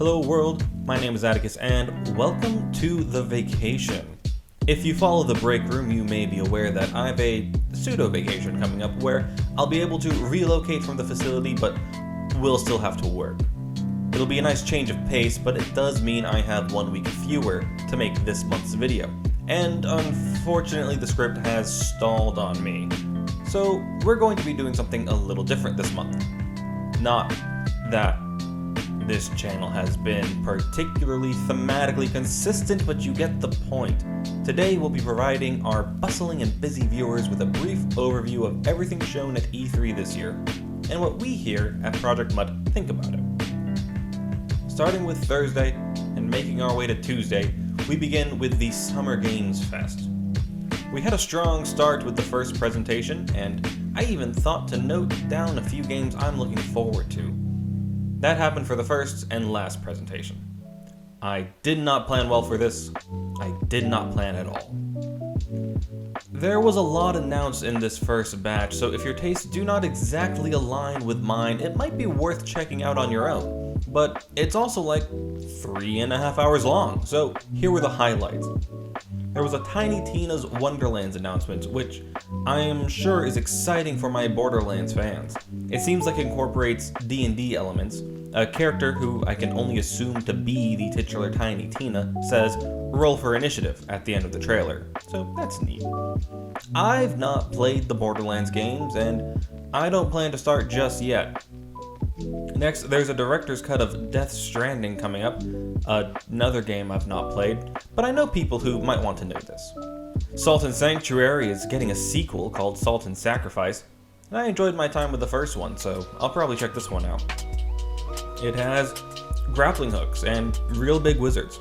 Hello world, my name is Atticus and welcome to The Vacation. If you follow the break room, you may be aware that I have a pseudo-vacation coming up where I'll be able to relocate from the facility but will still have to work. It'll be a nice change of pace, but it does mean I have 1 week fewer to make this month's video. And unfortunately the script has stalled on me. So we're going to be doing something a little different this month. Not that this channel has been particularly thematically consistent, but you get the point. Today we'll be providing our bustling and busy viewers with a brief overview of everything shown at E3 this year, and what we here at Project MUTT think about it. Starting with Thursday and making our way to Tuesday, we begin with the Summer Games Fest. We had a strong start with the first presentation, and I even thought to note down a few games I'm looking forward to. That happened for the first and last presentation. I did not plan well for this. I did not plan at all. There was a lot announced in this first batch, so if your tastes do not exactly align with mine, it might be worth checking out on your own. But it's also like 3.5 hours long, so here were the highlights. There was a Tiny Tina's Wonderlands announcement, which I am sure is exciting for my Borderlands fans. It seems like it incorporates D&D elements. A character who I can only assume to be the titular Tiny Tina says, "Roll for initiative" at the end of the trailer, so that's neat. I've not played the Borderlands games, and I don't plan to start just yet. Next, there's a director's cut of Death Stranding coming up, another game I've not played, but I know people who might want to know this. Salt and Sanctuary is getting a sequel called Salt and Sacrifice, and I enjoyed my time with the first one, so I'll probably check this one out. It has grappling hooks and real big wizards.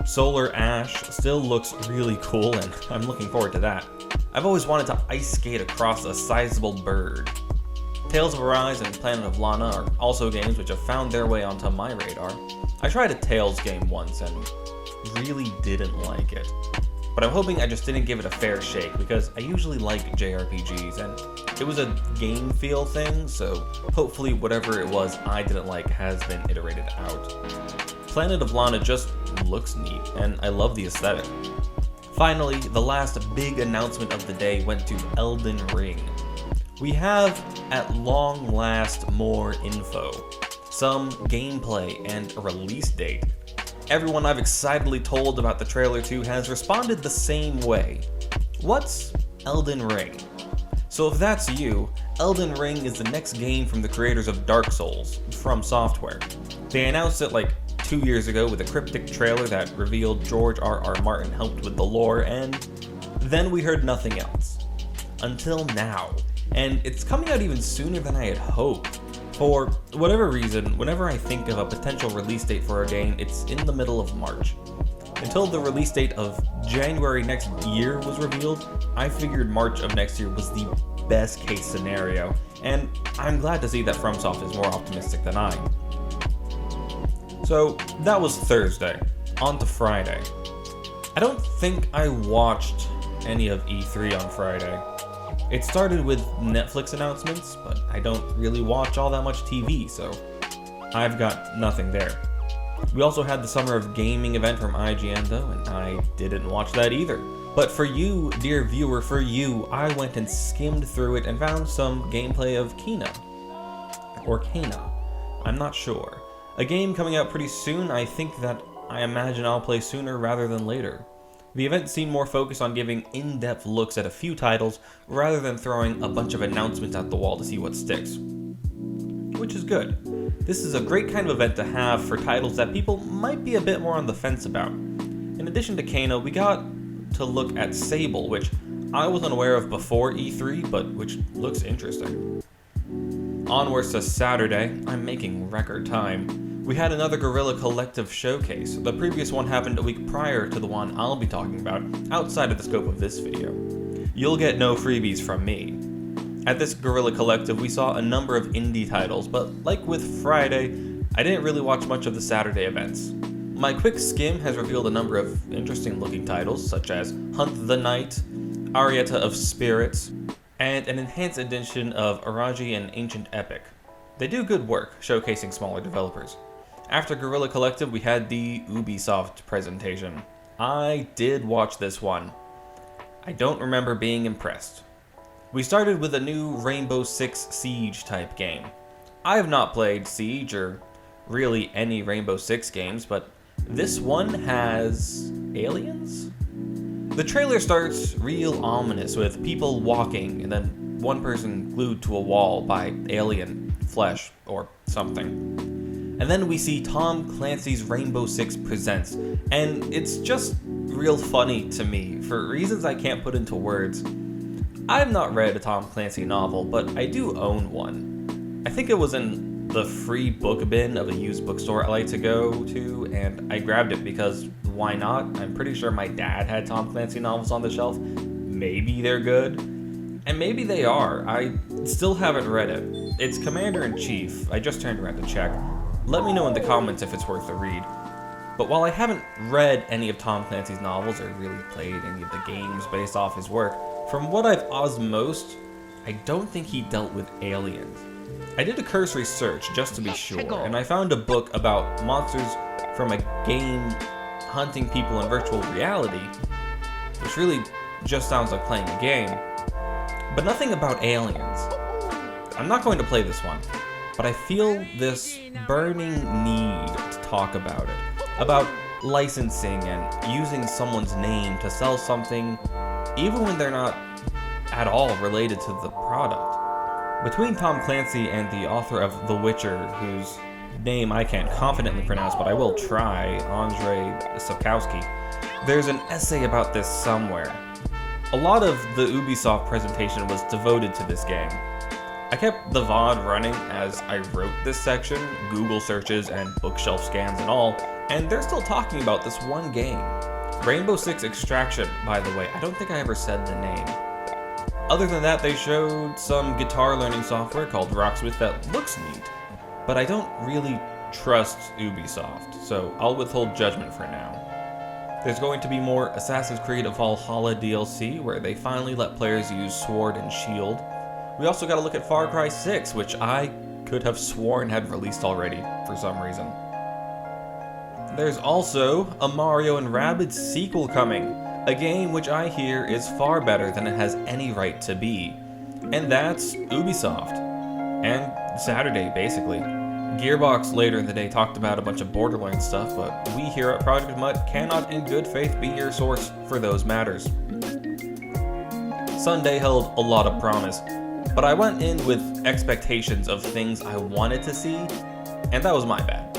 Solar Ash still looks really cool, and I'm looking forward to that. I've always wanted to ice skate across a sizable bird. Tales of Arise and Planet of Lana are also games which have found their way onto my radar. I tried a Tales game once and really didn't like it. But I'm hoping I just didn't give it a fair shake because I usually like JRPGs and it was a game feel thing, so hopefully whatever it was I didn't like has been iterated out. Planet of Lana just looks neat and I love the aesthetic. Finally, the last big announcement of the day went to Elden Ring. We have, at long last, more info, some gameplay, and a release date. Everyone I've excitedly told about the trailer to has responded the same way. What's Elden Ring? So if that's you, Elden Ring is the next game from the creators of Dark Souls, From Software. They announced it like 2 years ago with a cryptic trailer that revealed George R.R. Martin helped with the lore, and then we heard nothing else. Until now. And it's coming out even sooner than I had hoped. For whatever reason, whenever I think of a potential release date for a game, it's in the middle of March. Until the release date of January next year was revealed, I figured March of next year was the best case scenario, and I'm glad to see that FromSoft is more optimistic than I. So that was Thursday. On to Friday. I don't think I watched any of E3 on Friday. It started with Netflix announcements, but I don't really watch all that much TV, so I've got nothing there. We also had the Summer of Gaming event from IGN though, and I didn't watch that either. But for you, dear viewer, for you, I went and skimmed through it and found some gameplay of Kena. Or Kena. I'm not sure. A game coming out pretty soon, I imagine I'll play sooner rather than later. The event seemed more focused on giving in-depth looks at a few titles rather than throwing a bunch of announcements at the wall to see what sticks. Which is good. This is a great kind of event to have for titles that people might be a bit more on the fence about. In addition to Kena, we got to look at Sable, which I was unaware of before E3, but which looks interesting. Onwards to Saturday, I'm making record time. We had another Guerrilla Collective showcase. The previous one happened a week prior to the one I'll be talking about, outside of the scope of this video. You'll get no freebies from me. At this Guerrilla Collective, we saw a number of indie titles, but like with Friday, I didn't really watch much of the Saturday events. My quick skim has revealed a number of interesting looking titles, such as Hunt the Night, Arietta of Spirits, and an enhanced edition of Araji and Ancient Epic. They do good work, showcasing smaller developers. After Guerrilla Collective, we had the Ubisoft presentation. I did watch this one. I don't remember being impressed. We started with a new Rainbow Six Siege type game. I have not played Siege or really any Rainbow Six games, but this one has aliens? The trailer starts real ominous with people walking and then one person glued to a wall by alien flesh or something. And then we see Tom Clancy's Rainbow Six Presents, and it's just real funny to me for reasons I can't put into words. I've not read a Tom Clancy novel, but I do own one. I think it was in the free book bin of a used bookstore I like to go to, and I grabbed it because why not? I'm pretty sure my dad had Tom Clancy novels on the shelf. Maybe they're good. And maybe they are. I still haven't read it. It's Commander-in-Chief. I just turned around to check. Let me know in the comments if it's worth a read. But while I haven't read any of Tom Clancy's novels or really played any of the games based off his work, from what I've osmosed, I don't think he dealt with aliens. I did a cursory search just to be sure, and I found a book about monsters from a game hunting people in virtual reality, which really just sounds like playing a game, but nothing about aliens. I'm not going to play this one, but I feel this burning need to talk about it, about licensing and using someone's name to sell something even when they're not at all related to the product. Between Tom Clancy and the author of The Witcher, whose name I can't confidently pronounce, but I will try, Andrzej Sapkowski, there's an essay about this somewhere. A lot of the Ubisoft presentation was devoted to this game. I kept the VOD running as I wrote this section, Google searches and bookshelf scans and all, and they're still talking about this one game. Rainbow Six Extraction, by the way. I don't think I ever said the name. Other than that, they showed some guitar learning software called Rocksmith that looks neat, but I don't really trust Ubisoft, so I'll withhold judgment for now. There's going to be more Assassin's Creed Valhalla DLC, where they finally let players use sword and shield. We also got to look at Far Cry 6, which I could have sworn had released already for some reason. There's also a Mario & Rabbids sequel coming, a game which I hear is far better than it has any right to be. And that's Ubisoft. And Saturday, basically. Gearbox later in the day talked about a bunch of Borderlands stuff, but we here at Project MUTT cannot in good faith be your source for those matters. Sunday held a lot of promise, but I went in with expectations of things I wanted to see, and that was my bad.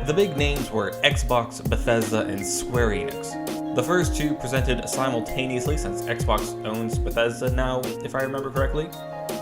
The big names were Xbox, Bethesda, and Square Enix. The first two presented simultaneously since Xbox owns Bethesda now, if I remember correctly,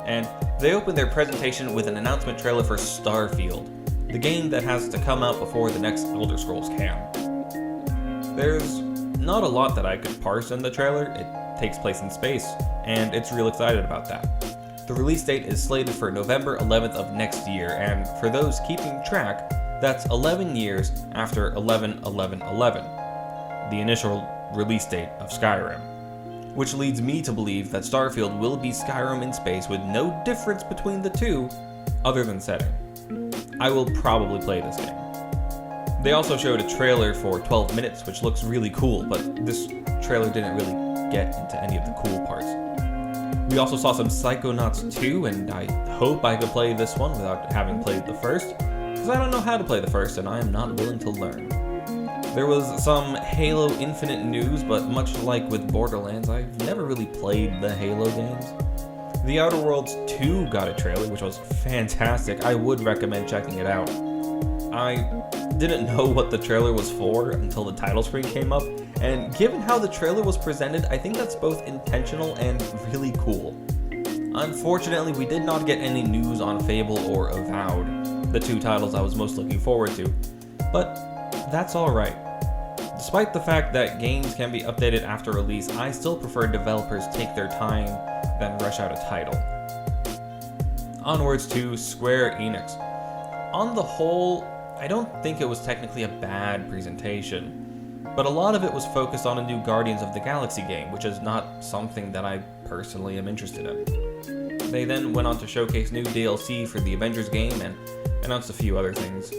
and they opened their presentation with an announcement trailer for Starfield, the game that has to come out before the next Elder Scrolls can. There's not a lot that I could parse in the trailer. It takes place in space, and it's real excited about that. The release date is slated for November 11th of next year, and for those keeping track, that's 11 years after 11/11/11, the initial release date of Skyrim. Which leads me to believe that Starfield will be Skyrim in space with no difference between the two, other than setting. I will probably play this game. They also showed a trailer for 12 minutes, which looks really cool, but this trailer didn't really get into any of the cool parts. We also saw some Psychonauts 2, and I hope I could play this one without having played the first, because I don't know how to play the first, and I am not willing to learn. There was some Halo Infinite news, but much like with Borderlands, I've never really played the Halo games. The Outer Worlds 2 got a trailer, which was fantastic. I would recommend checking it out. I didn't know what the trailer was for until the title screen came up, and given how the trailer was presented, I think that's both intentional and really cool. Unfortunately, we did not get any news on Fable or Avowed, the two titles I was most looking forward to, but that's alright. Despite the fact that games can be updated after release, I still prefer developers take their time than rush out a title. Onwards to Square Enix. On the whole, I don't think it was technically a bad presentation, but a lot of it was focused on a new Guardians of the Galaxy game, which is not something that I personally am interested in. They then went on to showcase new DLC for the Avengers game and announced a few other things.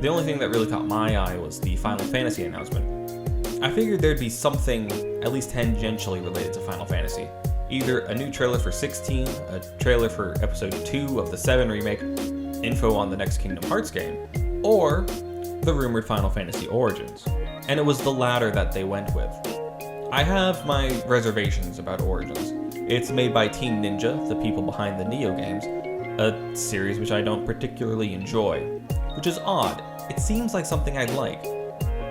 The only thing that really caught my eye was the Final Fantasy announcement. I figured there'd be something at least tangentially related to Final Fantasy. Either a new trailer for 16, a trailer for Episode 2 of the 7 remake, info on the next Kingdom Hearts game, or the rumored Final Fantasy Origins. And it was the latter that they went with. I have my reservations about Origins. It's made by Team Ninja, the people behind the Neo games, a series which I don't particularly enjoy, which is odd. It seems like something I'd like.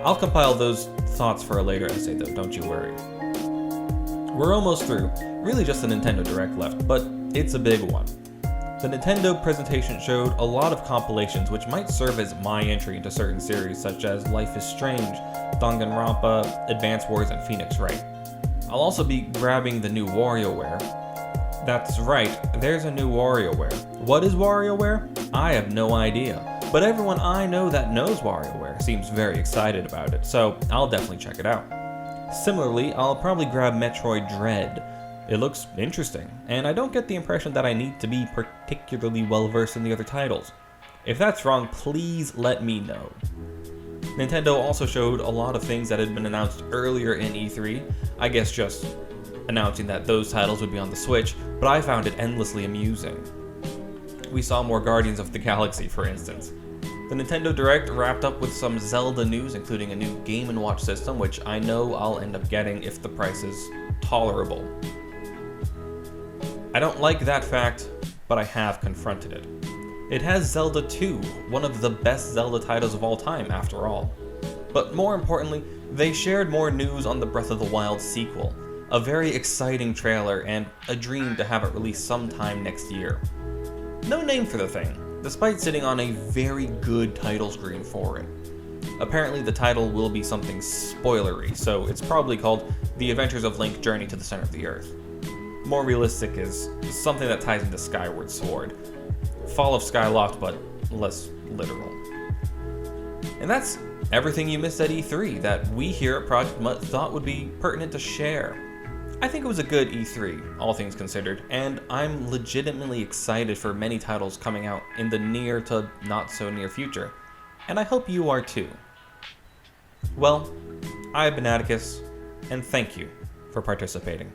I'll compile those thoughts for a later essay though, don't you worry. We're almost through, really just the Nintendo Direct left, but it's a big one. The Nintendo presentation showed a lot of compilations which might serve as my entry into certain series such as Life is Strange, Danganronpa, Advance Wars, and Phoenix Wright. I'll also be grabbing the new WarioWare. That's right, there's a new WarioWare. What is WarioWare? I have no idea, but everyone I know that knows WarioWare seems very excited about it, so I'll definitely check it out. Similarly, I'll probably grab Metroid Dread. It looks interesting, and I don't get the impression that I need to be particularly well versed in the other titles. If that's wrong, please let me know. Nintendo also showed a lot of things that had been announced earlier in E3, I guess just announcing that those titles would be on the Switch, but I found it endlessly amusing. We saw more Guardians of the Galaxy, for instance. The Nintendo Direct wrapped up with some Zelda news, including a new Game & Watch system, which I know I'll end up getting if the price is tolerable. I don't like that fact, but I have confronted it. It has Zelda 2, one of the best Zelda titles of all time, after all. But more importantly, they shared more news on the Breath of the Wild sequel, a very exciting trailer and a dream to have it released sometime next year. No name for the thing, despite sitting on a very good title screen for it. Apparently the title will be something spoilery, so it's probably called The Adventures of Link: Journey to the Center of the Earth. More realistic is something that ties into Skyward Sword. Fall of Skyloft, but less literal. And that's everything you missed at E3 that we here at Project MUTT thought would be pertinent to share. I think it was a good E3, all things considered, and I'm legitimately excited for many titles coming out in the near to not so near future, and I hope you are too. Well, I've been Atticus, and thank you for participating.